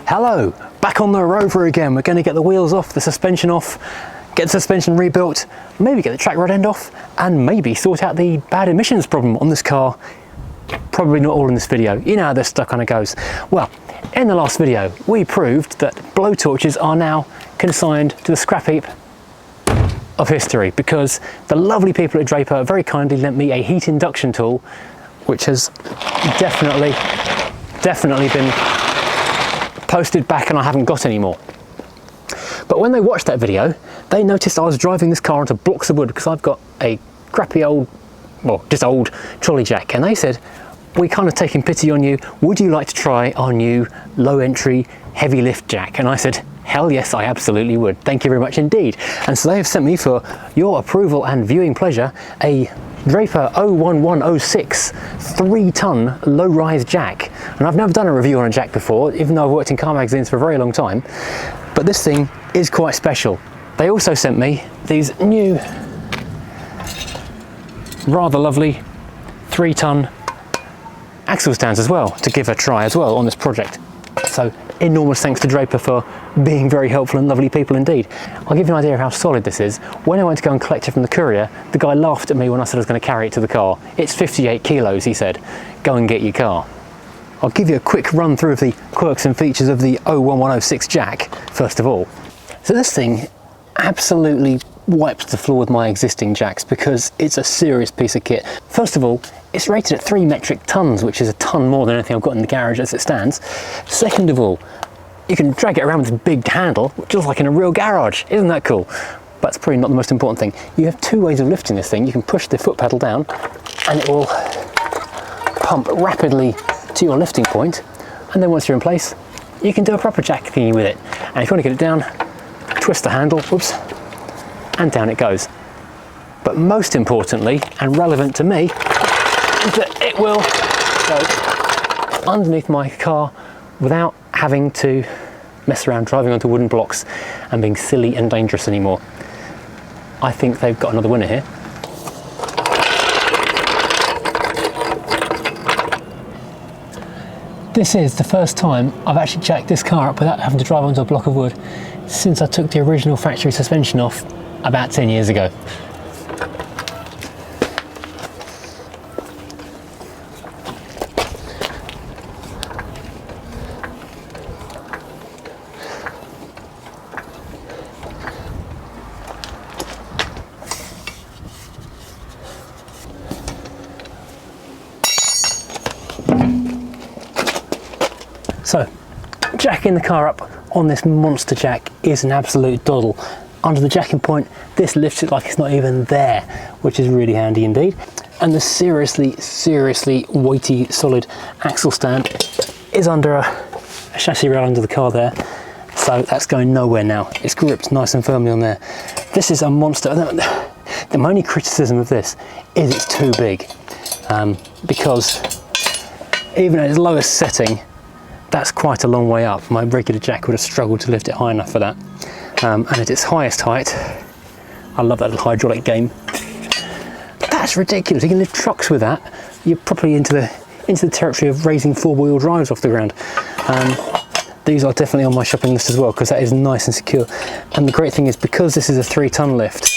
Hello, back on the Rover again. We're going to get the wheels off, the suspension off, get the suspension rebuilt, maybe get the track rod end off, and maybe sort out the bad emissions problem on this car. Probably not all in this video. You know how this stuff kind of goes. Well, in the last video, we proved that blowtorches are now consigned to the scrap heap of history because the lovely people at Draper very kindly lent me a heat induction tool, which has definitely been posted back and I haven't got any more. But when they watched that video, they noticed I was driving this car onto blocks of wood because I've got a crappy old, well, just old trolley jack, and they said, we're kind of taking pity on you, would you like to try our new low entry heavy lift jack? And I said, hell yes, I absolutely would. Thank you very much indeed. And so they have sent me, for your approval and viewing pleasure, a Draper O106 3-ton low-rise jack. And I've never done a review on a jack before, even though I've worked in car magazines for a very long time. But this thing is quite special. They also sent me these new, rather lovely 3-ton axle stands as well, to give a try as well on this project. So enormous thanks to Draper for being very helpful and lovely people indeed. I'll give you an idea of how solid this is. When I went to go and collect it from the courier, the guy laughed at me when I said I was going to carry it to the car. It's 58 kilos, he said. Go and get your car. I'll give you a quick run through of the quirks and features of the O106 Jack, first of all. So this thing absolutely wipes the floor with my existing jacks because it's a serious piece of kit. First of all, it's rated at 3 metric tons, which is a ton more than anything I've got in the garage as it stands. Second of all, you can drag it around with this big handle, just like in a real garage. Isn't that cool? But it's probably not the most important thing. You have 2 ways of lifting this thing. You can push the foot pedal down and it will pump rapidly to your lifting point. And then once you're in place, you can do a proper jack thingy with it. And if you want to get it down, twist the handle, whoops, and down it goes. But most importantly, and relevant to me, is that it will go underneath my car without having to mess around driving onto wooden blocks and being silly and dangerous anymore. I think they've got another winner here. This is the first time I've actually jacked this car up without having to drive onto a block of wood since I took the original factory suspension off about 10 years ago. So, jacking the car up on this monster jack is an absolute doddle. Under the jacking point, this lifts it like it's not even there, which is really handy indeed. And the seriously weighty, solid axle stand is under a chassis rail under the car there. So that's going nowhere now. It's gripped nice and firmly on there. This is a monster. My only criticism of this is it's too big, because even at its lowest setting, that's quite a long way up. My regular jack would have struggled to lift it high enough for that. And at its highest height, I love that little hydraulic game. That's ridiculous. You can lift trucks with that. You're probably into the territory of raising 4-wheel drives off the ground. These are definitely on my shopping list as well because that is nice and secure. And the great thing is, because this is a 3-ton lift,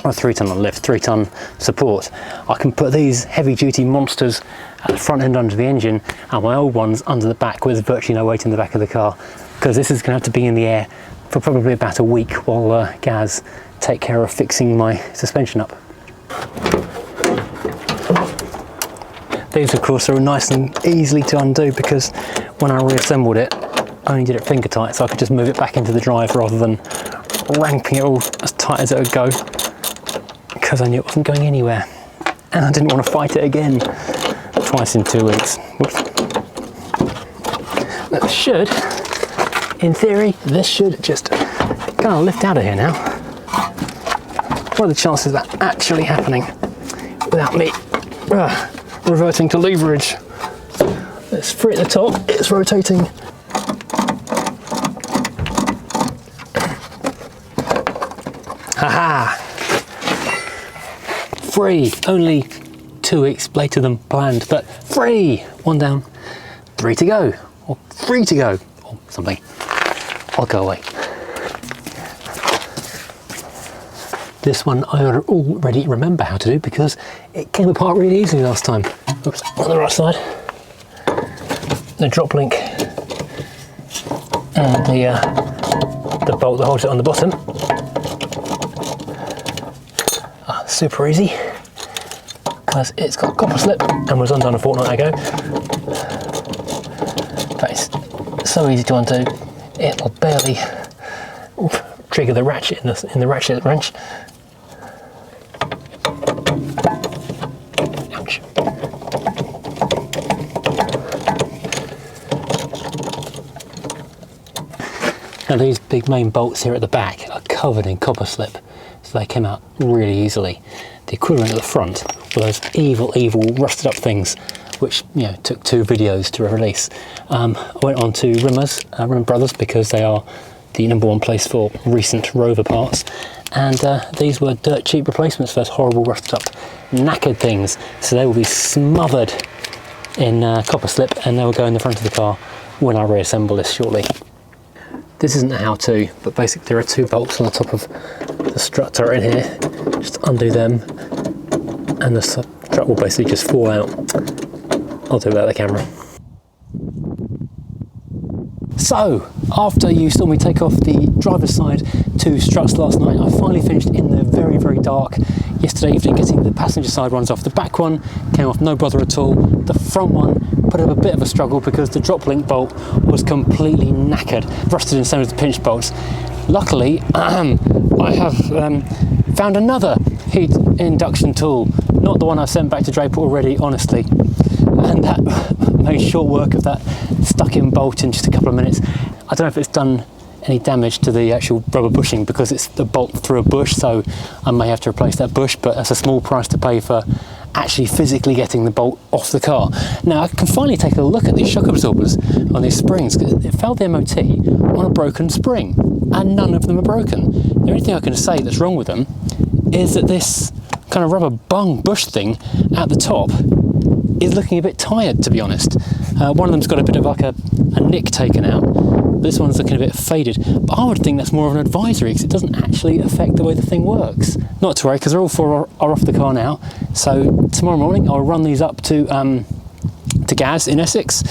or 3-ton support, I can put these heavy-duty monsters at the front end under the engine and my old ones under the back with virtually no weight in the back of the car, because this is going to have to be in the air for probably about a week while Gaz take care of fixing my suspension up. These of course are nice and easily to undo because when I reassembled it, I only did it finger tight, so I could just move it back into the drive rather than ramping it all as tight as it would go, because I knew it wasn't going anywhere and I didn't want to fight it again twice in 2 weeks. Whoops. That should, in theory, this should just kind of lift out of here now. What are the chances of that actually happening without me reverting to leverage? It's free at the top, it's rotating. Haha! Free! Only 2 weeks later than planned, but free! 1 down, 3 to go, or 3 to go, or something. I'll go away. This one I already remember how to do because it came apart really easily last time. Oops, on the right side. The drop link and the bolt that holds it on the bottom. Super easy because it's got copper slip and was undone a fortnight ago. But it's so easy to undo, it'll barely trigger the ratchet in the ratchet wrench. Ouch. Now these big main bolts here at the back are covered in copper slip, so they came out really easily. The equivalent at the front were those evil rusted up things, which took 2 videos to release. I went on to Rimmer Brothers, because they are the #1 place for recent Rover parts, and these were dirt cheap replacements for those horrible rusted up knackered things. So they will be smothered in copper slip, and they will go in the front of the car when I reassemble this shortly. This isn't a how-to, but basically there are 2 bolts on the top of the strut turret in here. Just undo them, and the strut will basically just fall out. I'll do it without the camera. So, after you saw me take off the driver's side 2 struts last night, I finally finished in the very dark yesterday evening, getting the passenger side ones off. The back one came off no bother at all. The front one put up a bit of a struggle because the drop link bolt was completely knackered, rusted in same as the pinch bolts. Luckily, I have found another heat induction tool, not the one I sent back to Draper already, honestly, and that made short work of that stuck-in bolt in just a couple of minutes. I don't know if it's done any damage to the actual rubber bushing because it's the bolt through a bush, so I may have to replace that bush, but that's a small price to pay for actually physically getting the bolt off the car. Now I can finally take a look at these shock absorbers on these springs. It failed the MOT on a broken spring, and none of them are broken. The only thing I can say that's wrong with them is that this kind of rubber bung bush thing at the top is looking a bit tired, to be honest. One of them's got a bit of like a nick taken out. This one's looking a bit faded, but I would think that's more of an advisory because it doesn't actually affect the way the thing works. Not to worry, because all 4 are off the car now. So tomorrow morning I'll run these up to Gaz in Essex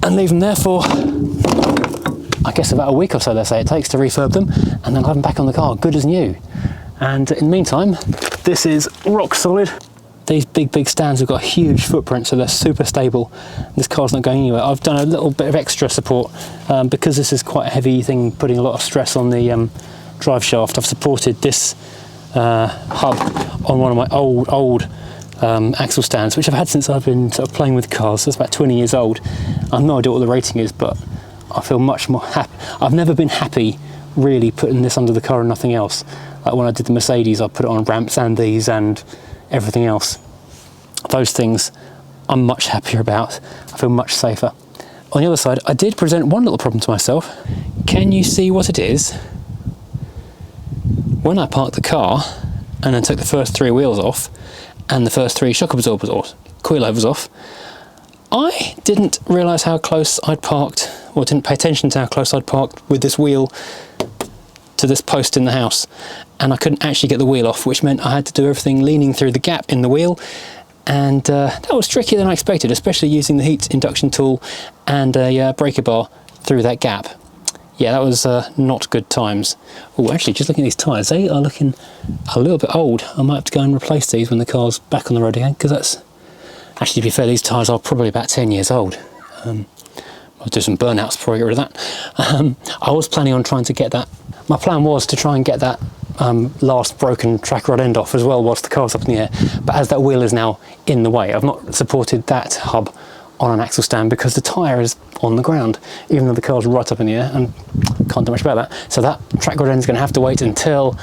and leave them there for, I guess, about a week or so they say it takes to refurb them, and then I'll have them back on the car, good as new. And in the meantime, this is rock solid. These big stands have got a huge footprint, so they're super stable. This car's not going anywhere. I've done a little bit of extra support because this is quite a heavy thing, putting a lot of stress on the drive shaft. I've supported this hub on one of my old axle stands, which I've had since I've been sort of playing with cars. So it's about 20 years old. I have no idea what the rating is, but I feel much more happy. I've never been happy really putting this under the car and nothing else. Like when I did the Mercedes, I put it on ramps and these and everything else. Those things I'm much happier about. I feel much safer. On the other side, I did present one little problem to myself. Can you see what it is? When I parked the car and then took the first 3 wheels off and the first 3 shock absorbers or coilovers off, I didn't realise how close I'd parked, or didn't pay attention to how close I'd parked with this wheel to this post in the house, and I couldn't actually get the wheel off, which meant I had to do everything leaning through the gap in the wheel, and that was trickier than I expected, especially using the heat induction tool and a breaker bar through that gap. Yeah, that was not good times. Oh, actually, just looking at these tyres, they are looking a little bit old. I might have to go and replace these when the car's back on the road again, because that's, actually, to be fair, these tyres are probably about 10 years old. I'll do some burnouts before I get rid of that. I was planning on trying to get that. My plan was to try and get that last broken track rod end off as well whilst the car's up in the air, but as that wheel is now in the way, I've not supported that hub on an axle stand because the tyre is on the ground, even though the car's right up in the air, and can't do much about that. So that track rod end is going to have to wait until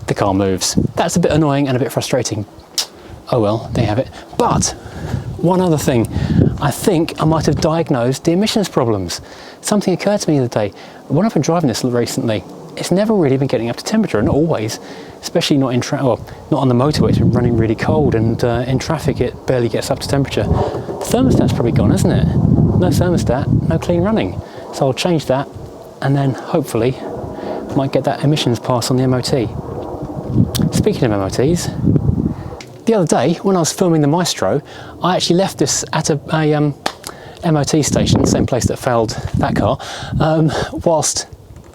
the car moves. That's a bit annoying and a bit frustrating. Oh well, there you have it. But one other thing, I think I might have diagnosed the emissions problems. Something occurred to me the other day. When I've been driving this recently, it's never really been getting up to temperature, not always, especially not in not on the motorway. It's been running really cold, and in traffic it barely gets up to temperature. The thermostat's probably gone, isn't it? No thermostat, no clean running. So I'll change that and then hopefully might get that emissions pass on the MOT. Speaking of MOTs, the other day when I was filming the Maestro, I actually left this at a MOT station, same place that failed that car, whilst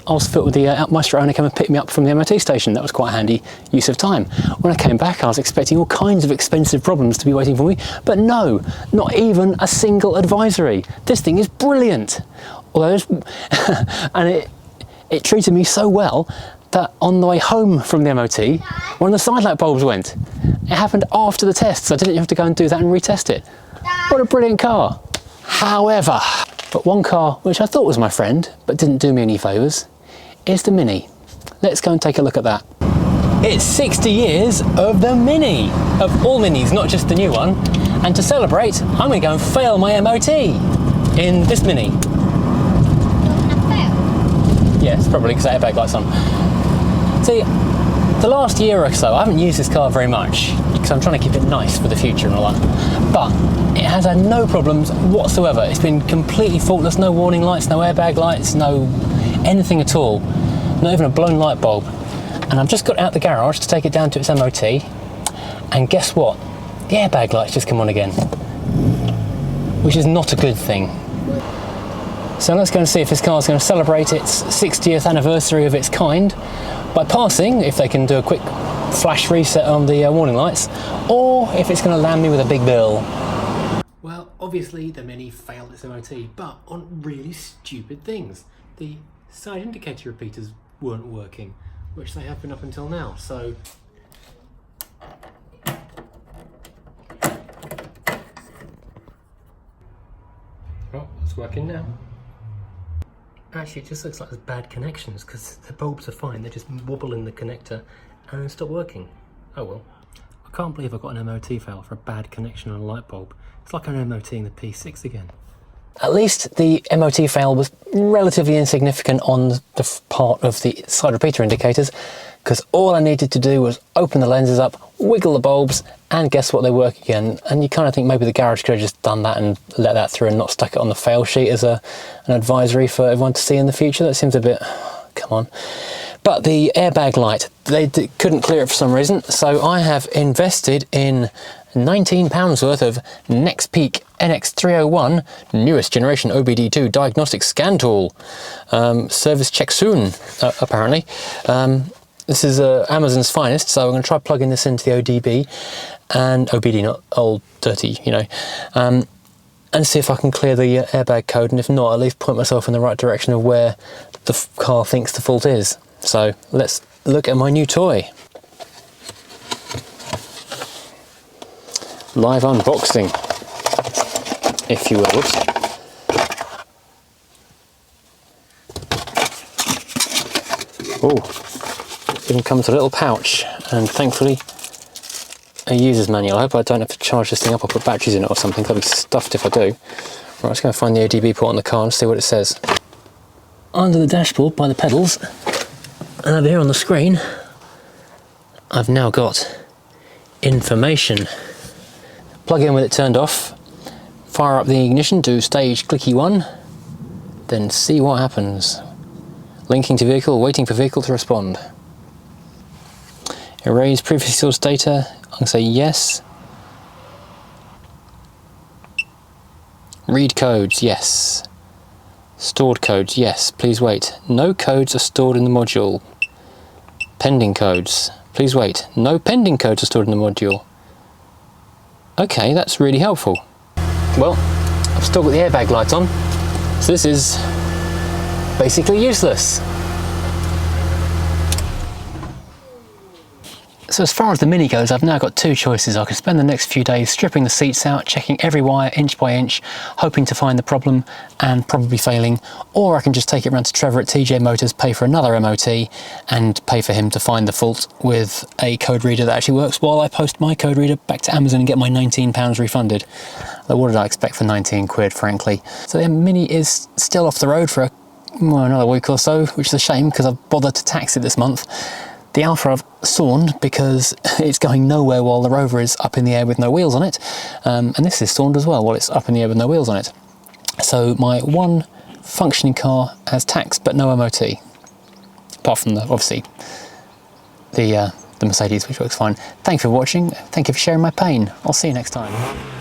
I was fit with the Maestro owner came and picked me up from the MOT station. That was quite a handy use of time. When I came back, I was expecting all kinds of expensive problems to be waiting for me, but no, not even a single advisory. This thing is brilliant. Although, and it treated me so well that on the way home from the MOT, one of the side light bulbs went. It happened after the test, so I didn't have to go and do that and retest it. What a brilliant car. However, but one car which I thought was my friend, but didn't do me any favours, is the Mini. Let's go and take a look at that. It's 60 years of the Mini, of all Minis, not just the new one. And to celebrate, I'm going to go and fail my MOT in this Mini. Yes, probably because I had backlights on. See, the last year or so, I haven't used this car very much because I'm trying to keep it nice for the future and all that. But it has had no problems whatsoever. It's been completely faultless, no warning lights, no airbag lights, no anything at all. Not even a blown light bulb. And I've just got out the garage to take it down to its MOT. And guess what? The airbag lights just come on again. Which is not a good thing. So let's go and see if this car is going to celebrate its 60th anniversary of its kind by passing, if they can do a quick flash reset on the warning lights, or if it's going to land me with a big bill. Well, obviously the Mini failed its MOT, but on really stupid things. The side indicator repeaters weren't working, which they have been up until now, so... Oh, it's working now. Actually, it just looks like there's bad connections because the bulbs are fine, they just wobble in the connector and stop working. Oh well. I can't believe I got an MOT fail for a bad connection on a light bulb. It's like I'm MOTing the P6 again. At least the MOT fail was relatively insignificant on the part of the side repeater indicators, because all I needed to do was open the lenses up, wiggle the bulbs, and guess what, they work again. And you kind of think maybe the garage could have just done that and let that through and not stuck it on the fail sheet as an advisory for everyone to see in the future. That seems a bit, come on. But the airbag light, they couldn't clear it for some reason, so I have invested in £19 worth of NextPeak NX301 newest generation OBD2 diagnostic scan tool. Service check soon, apparently. This is Amazon's finest, so I'm going to try plugging this into the ODB and OBD, not old dirty, you know, and see if I can clear the airbag code, and if not, at least point myself in the right direction of where the car thinks the fault is. So let's look at my new toy. Live unboxing, if you will. Whoops. Oh, it even comes with a little pouch, and thankfully a user's manual. I hope I don't have to charge this thing up or put batteries in it or something. I'll be stuffed if I do. Right, I'm just going to find the ODB port on the car and see what it says. Under the dashboard by the pedals, and over here on the screen, I've now got information. Plug in with it turned off, fire up the ignition to stage clicky 1, then see what happens. Linking to vehicle, waiting for vehicle to respond. Erase previously stored data, I'm going to say yes. Read codes, yes. Stored codes, yes, please wait. No codes are stored in the module. Pending codes, please wait. No pending codes are stored in the module. Okay, that's really helpful. Well, I've still got the airbag lights on, so this is basically useless. So as far as the Mini goes, I've now got two choices. I could spend the next few days stripping the seats out, checking every wire inch by inch, hoping to find the problem and probably failing, or I can just take it around to Trevor at TJ Motors, pay for another MOT and pay for him to find the fault with a code reader that actually works while I post my code reader back to Amazon and get my £19 refunded. What did I expect for 19 quid, frankly? So the Mini is still off the road for another week or so, which is a shame because I've bothered to tax it this month. The Alpha I've sawned because it's going nowhere while the Rover is up in the air with no wheels on it. And this is sawned as well while it's up in the air with no wheels on it. So my one functioning car has tax but no MOT. Apart from obviously the Mercedes, which works fine. Thank you for watching. Thank you for sharing my pain. I'll see you next time.